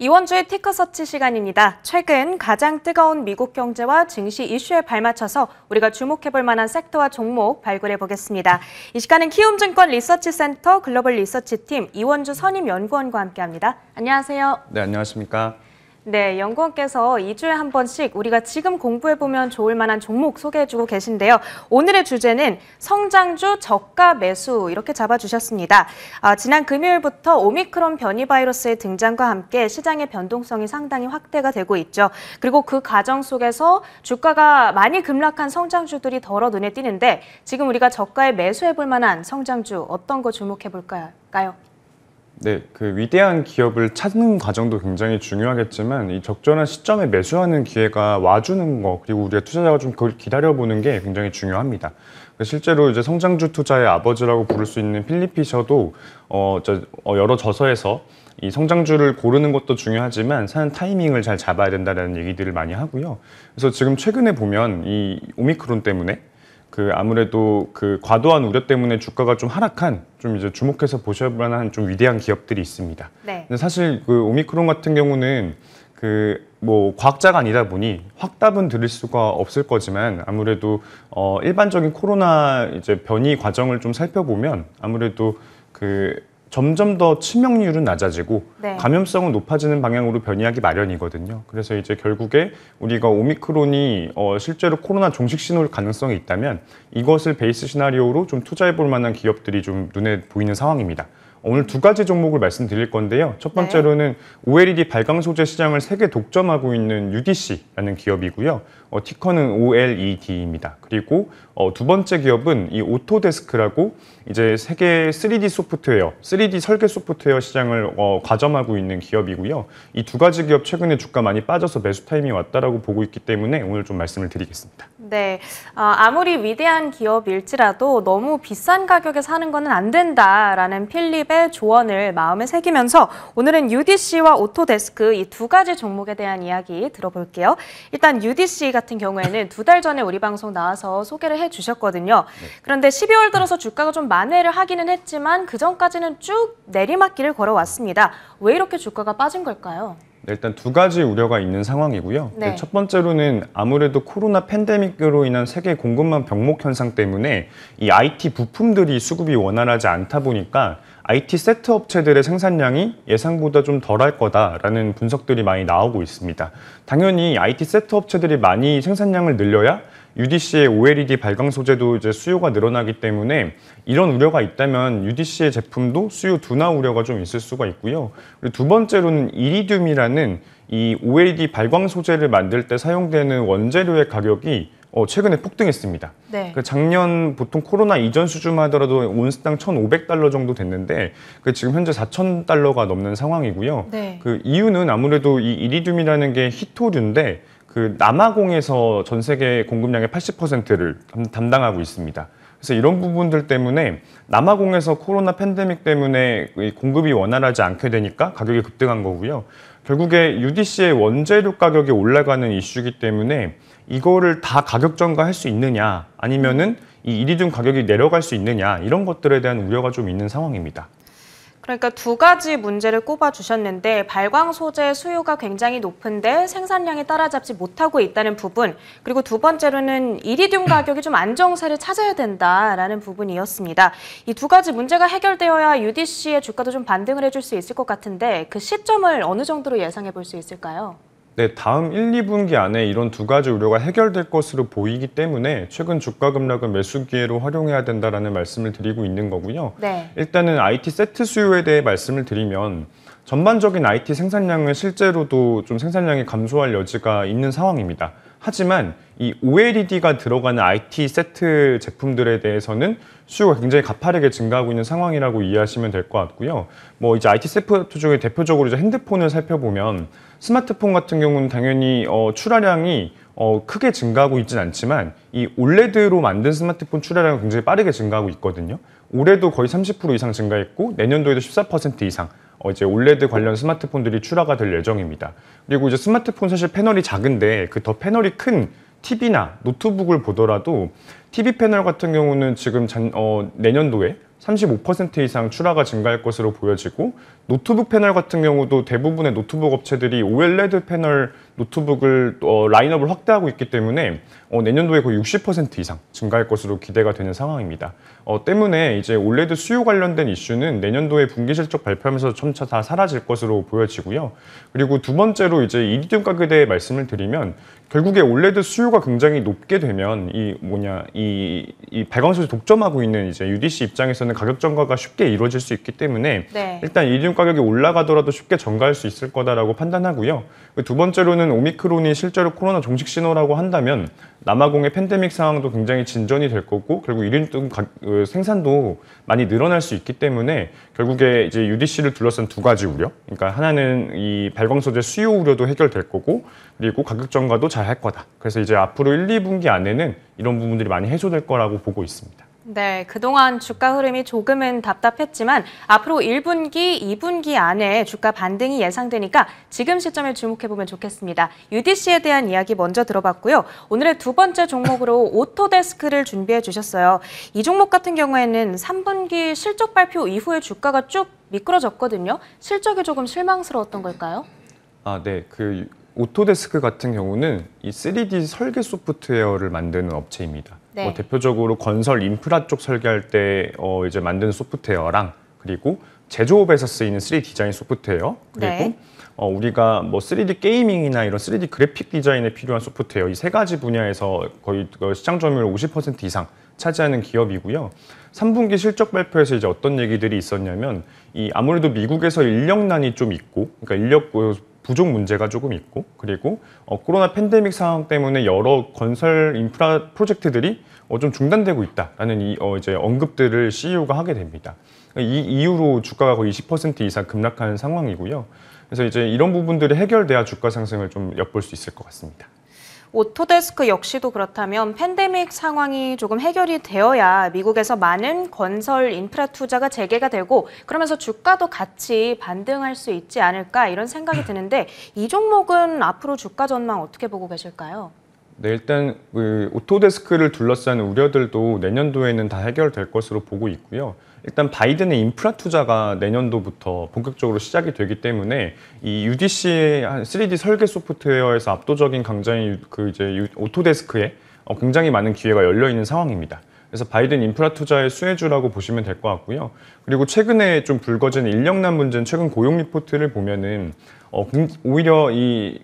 이원주의 티커서치 시간입니다. 최근 가장 뜨거운 미국 경제와 증시 이슈에 발맞춰서 우리가 주목해볼 만한 섹터와 종목 발굴해 보겠습니다. 이 시간은 키움증권 리서치센터 글로벌 리서치팀 이원주 선임연구원과 함께합니다. 안녕하세요. 네, 안녕하십니까. 네, 연구원께서 2주에 한 번씩 우리가 지금 공부해보면 좋을 만한 종목 소개해주고 계신데요. 오늘의 주제는 성장주 저가 매수 이렇게 잡아주셨습니다. 지난 금요일부터 오미크론 변이 바이러스의 등장과 함께 시장의 변동성이 상당히 확대가 되고 있죠. 그리고 그 과정 속에서 주가가 많이 급락한 성장주들이 더러 눈에 띄는데 지금 우리가 저가에 매수해볼 만한 성장주 어떤 거 주목해볼까요? 네, 그 위대한 기업을 찾는 과정도 굉장히 중요하겠지만 이 적절한 시점에 매수하는 기회가 와주는 거, 그리고 우리가 투자자가 좀 그걸 기다려보는 게 굉장히 중요합니다. 실제로 이제 성장주 투자의 아버지라고 부를 수 있는 필립 피셔도 여러 저서에서 이 성장주를 고르는 것도 중요하지만 사는 타이밍을 잘 잡아야 된다는 얘기들을 많이 하고요. 그래서 지금 최근에 보면 이 오미크론 때문에 아무래도 과도한 우려 때문에 주가가 좀 하락한 좀 이제 주목해서 보셔야 만한 좀 위대한 기업들이 있습니다. 네. 근데 사실 오미크론 같은 경우는 과학자가 아니다 보니 확답은 드릴 수가 없을 거지만 아무래도 일반적인 코로나 이제 변이 과정을 좀 살펴보면 아무래도 점점 더 치명률은 낮아지고 네. 감염성은 높아지는 방향으로 변이하기 마련이거든요. 그래서 이제 결국에 우리가 오미크론이 실제로 코로나 종식 신호일 가능성이 있다면 이것을 베이스 시나리오로 좀 투자해 볼 만한 기업들이 좀 눈에 보이는 상황입니다. 오늘 두 가지 종목을 말씀드릴 건데요. 첫 번째로는 OLED 발광 소재 시장을 세계 독점하고 있는 UDC라는 기업이고요. 티커는 OLED입니다. 그리고 두 번째 기업은 이 오토데스크라고 이제 세계 3D 소프트웨어, 3D 설계 소프트웨어 시장을 과점하고 있는 기업이고요. 이 두 가지 기업 최근에 주가 많이 빠져서 매수 타임이 왔다라고 보고 있기 때문에 오늘 좀 말씀을 드리겠습니다. 네, 아무리 위대한 기업일지라도 너무 비싼 가격에 사는 거는 안 된다라는 필립의 조언을 마음에 새기면서 오늘은 UDC와 오토데스크 이 두 가지 종목에 대한 이야기 들어볼게요. 일단 UDC 같은 경우에는 두 달 전에 우리 방송 나와서 소개를 해주셨거든요. 네. 그런데 12월 들어서 주가가 좀 만회를 하기는 했지만 그전까지는 쭉 내리막길을 걸어왔습니다. 왜 이렇게 주가가 빠진 걸까요? 네, 일단 두 가지 우려가 있는 상황이고요. 네. 첫 번째로는 아무래도 코로나 팬데믹으로 인한 세계 공급망 병목 현상 때문에 이 IT 부품들이 수급이 원활하지 않다 보니까 IT 세트 업체들의 생산량이 예상보다 좀 덜할 거다라는 분석들이 많이 나오고 있습니다. 당연히 IT 세트 업체들이 많이 생산량을 늘려야 UDC의 OLED 발광 소재도 이제 수요가 늘어나기 때문에 이런 우려가 있다면 UDC의 제품도 수요 둔화 우려가 좀 있을 수가 있고요. 그리고 두 번째로는 이리듐이라는 이 OLED 발광 소재를 만들 때 사용되는 원재료의 가격이 최근에 폭등했습니다. 네. 작년 보통 코로나 이전 수준만 하더라도 온스당 1,500달러 정도 됐는데 지금 현재 4,000달러가 넘는 상황이고요. 네. 이유는 아무래도 이 이리듐이라는 게 히토류인데 남아공에서 전 세계 공급량의 80%를 담당하고 있습니다. 그래서 이런 부분들 때문에 남아공에서 코로나 팬데믹 때문에 공급이 원활하지 않게 되니까 가격이 급등한 거고요. 결국에 UDC의 원재료 가격이 올라가는 이슈이기 때문에 이거를 다 가격 전가할 수 있느냐 아니면은 이 이리듐 가격이 내려갈 수 있느냐 이런 것들에 대한 우려가 좀 있는 상황입니다. 그러니까 두 가지 문제를 꼽아주셨는데 발광 소재 수요가 굉장히 높은데 생산량이 따라잡지 못하고 있다는 부분, 그리고 두 번째로는 이리듐 가격이 좀 안정세를 찾아야 된다라는 부분이었습니다. 이 두 가지 문제가 해결되어야 UDC의 주가도 좀 반등을 해줄 수 있을 것 같은데 그 시점을 어느 정도로 예상해 볼 수 있을까요? 네, 다음 1, 2분기 안에 이런 두 가지 우려가 해결될 것으로 보이기 때문에 최근 주가 급락을 매수 기회로 활용해야 된다라는 말씀을 드리고 있는 거고요. 네. 일단은 IT 세트 수요에 대해 말씀을 드리면 전반적인 IT 생산량은 실제로도 좀 생산량이 감소할 여지가 있는 상황입니다. 하지만 이 OLED가 들어가는 IT 세트 제품들에 대해서는 수요가 굉장히 가파르게 증가하고 있는 상황이라고 이해하시면 될 것 같고요. 이제 IT 세트 중에 대표적으로 이제 핸드폰을 살펴보면 스마트폰 같은 경우는 당연히 출하량이 크게 증가하고 있지는 않지만 이 OLED로 만든 스마트폰 출하량은 굉장히 빠르게 증가하고 있거든요. 올해도 거의 30% 이상 증가했고 내년도에도 14% 이상 이제 OLED 관련 스마트폰들이 출하가 될 예정입니다. 그리고 이제 스마트폰 사실 패널이 작은데 더 패널이 큰 TV나 노트북을 보더라도 TV 패널 같은 경우는 지금 내년도에 35% 이상 출하가 증가할 것으로 보여지고 노트북 패널 같은 경우도 대부분의 노트북 업체들이 OLED 패널 노트북을 라인업을 확대하고 있기 때문에 내년도에 거의 60% 이상 증가할 것으로 기대가 되는 상황입니다. 때문에 이제 OLED 수요 관련된 이슈는 내년도에 분기 실적 발표하면서 점차 다 사라질 것으로 보여지고요. 그리고 두 번째로 이제 이리듐 가격에 대해 말씀을 드리면 결국에 OLED 수요가 굉장히 높게 되면 이 발광소를 독점하고 있는 이제 UDC 입장에서는 가격 전가가 쉽게 이루어질 수 있기 때문에 네. 일단 이리듐 가격이 올라가더라도 쉽게 전가할 수 있을 거다라고 판단하고요. 두 번째로는 오미크론이 실제로 코로나 종식 신호라고 한다면 남아공의 팬데믹 상황도 굉장히 진전이 될 거고 결국 이리듐 생산도 많이 늘어날 수 있기 때문에 결국에 이제 UDC를 둘러싼 두 가지 우려. 그러니까 하나는 이 발광 소재 수요 우려도 해결될 거고 그리고 가격 전가도 잘 할 거다. 그래서 이제 앞으로 1, 2분기 안에는 이런 부분들이 많이 해소될 거라고 보고 있습니다. 네, 그동안 주가 흐름이 조금은 답답했지만 앞으로 1분기, 2분기 안에 주가 반등이 예상되니까 지금 시점에 주목해보면 좋겠습니다. UDC에 대한 이야기 먼저 들어봤고요. 오늘의 두 번째 종목으로 오토데스크를 준비해 주셨어요. 이 종목 같은 경우에는 3분기 실적 발표 이후에 주가가 쭉 미끄러졌거든요. 실적이 조금 실망스러웠던 걸까요? 네. 오토데스크 같은 경우는 이 3D 설계 소프트웨어를 만드는 업체입니다. 네. 대표적으로 건설 인프라 쪽 설계할 때 이제 만드는 소프트웨어랑 그리고 제조업에서 쓰이는 3D 디자인 소프트웨어 그리고 네. 우리가 뭐 3D 게이밍이나 이런 3D 그래픽 디자인에 필요한 소프트웨어 이 세 가지 분야에서 거의 시장 점유율 50% 이상 차지하는 기업이고요. 3분기 실적 발표에서 이제 어떤 얘기들이 있었냐면 아무래도 미국에서 인력난이 좀 있고 그러니까 인력 부족 문제가 조금 있고 그리고 코로나 팬데믹 상황 때문에 여러 건설 인프라 프로젝트들이 좀 중단되고 있다라는 이제 언급들을 CEO가 하게 됩니다. 이 이후로 주가가 거의 20% 이상 급락하는 상황이고요. 그래서 이제 이런 부분들이 해결돼야 주가 상승을 좀 엿볼 수 있을 것 같습니다. 오토데스크 역시도 그렇다면 팬데믹 상황이 조금 해결이 되어야 미국에서 많은 건설 인프라 투자가 재개가 되고 그러면서 주가도 같이 반등할 수 있지 않을까 이런 생각이 드는데 이 종목은 앞으로 주가 전망 어떻게 보고 계실까요? 네, 일단 오토데스크를 둘러싼 우려들도 내년도에는 다 해결될 것으로 보고 있고요. 일단 바이든의 인프라 투자가 내년도부터 본격적으로 시작이 되기 때문에 이 UDC의 3D 설계 소프트웨어에서 압도적인 강자인 이제 오토데스크에 굉장히 많은 기회가 열려 있는 상황입니다. 그래서 바이든 인프라 투자의 수혜주라고 보시면 될 것 같고요. 그리고 최근에 좀 불거진 인력난 문제는 최근 고용 리포트를 보면은 오히려 이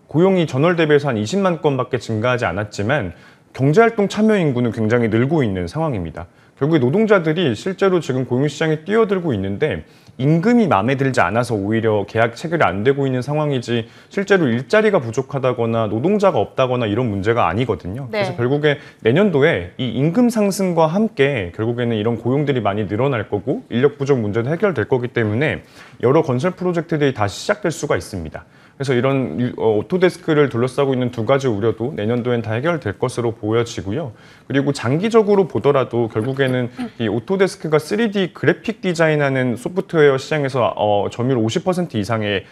고용이 전월 대비해서 한 20만 건밖에 증가하지 않았지만 경제활동 참여 인구는 굉장히 늘고 있는 상황입니다. 결국에 노동자들이 실제로 지금 고용시장에 뛰어들고 있는데 임금이 마음에 들지 않아서 오히려 계약 체결이 안 되고 있는 상황이지 실제로 일자리가 부족하다거나 노동자가 없다거나 이런 문제가 아니거든요. 네. 그래서 결국에 내년도에 이 임금 상승과 함께 결국에는 이런 고용들이 많이 늘어날 거고 인력 부족 문제도 해결될 거기 때문에 여러 건설 프로젝트들이 다시 시작될 수가 있습니다. 그래서 이런 오토데스크를 둘러싸고 있는 두 가지 우려도 내년도엔 다 해결될 것으로 보여지고요. 그리고 장기적으로 보더라도 결국에는 이 오토데스크가 3D 그래픽 디자인하는 소프트웨어 시장에서 점유율 50% 이상의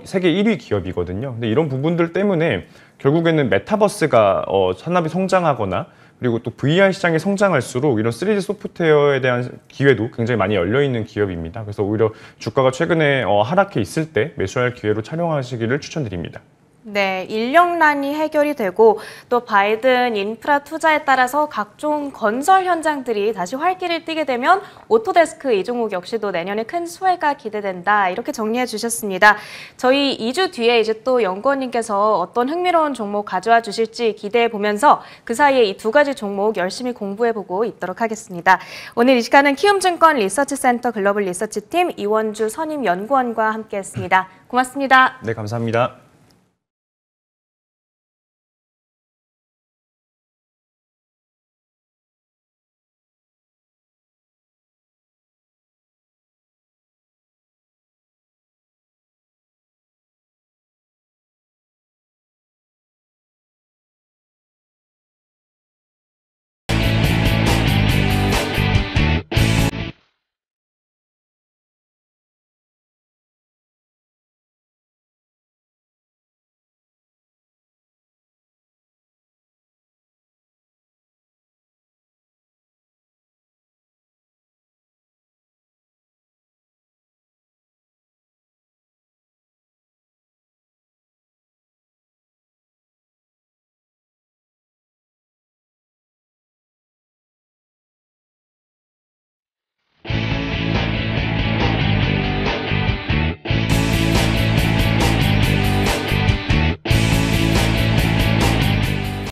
세계 1위 기업이거든요. 근데 이런 부분들 때문에 결국에는 메타버스가 산업이 성장하거나 그리고 또 VR 시장이 성장할수록 이런 3D 소프트웨어에 대한 기회도 굉장히 많이 열려있는 기업입니다. 그래서 오히려 주가가 최근에 하락해 있을 때 매수할 기회로 촬영하시기를 추천드립니다. 네, 인력난이 해결이 되고 또 바이든 인프라 투자에 따라서 각종 건설 현장들이 다시 활기를 띠게 되면 오토데스크 이 종목 역시도 내년에 큰 수혜가 기대된다. 이렇게 정리해 주셨습니다. 저희 2주 뒤에 이제 또 연구원님께서 어떤 흥미로운 종목 가져와 주실지 기대해 보면서 그 사이에 이 두 가지 종목 열심히 공부해 보고 있도록 하겠습니다. 오늘 이 시간은 키움증권 리서치센터 글로벌 리서치팀 이원주 선임연구원과 함께했습니다. 고맙습니다. 네, 감사합니다.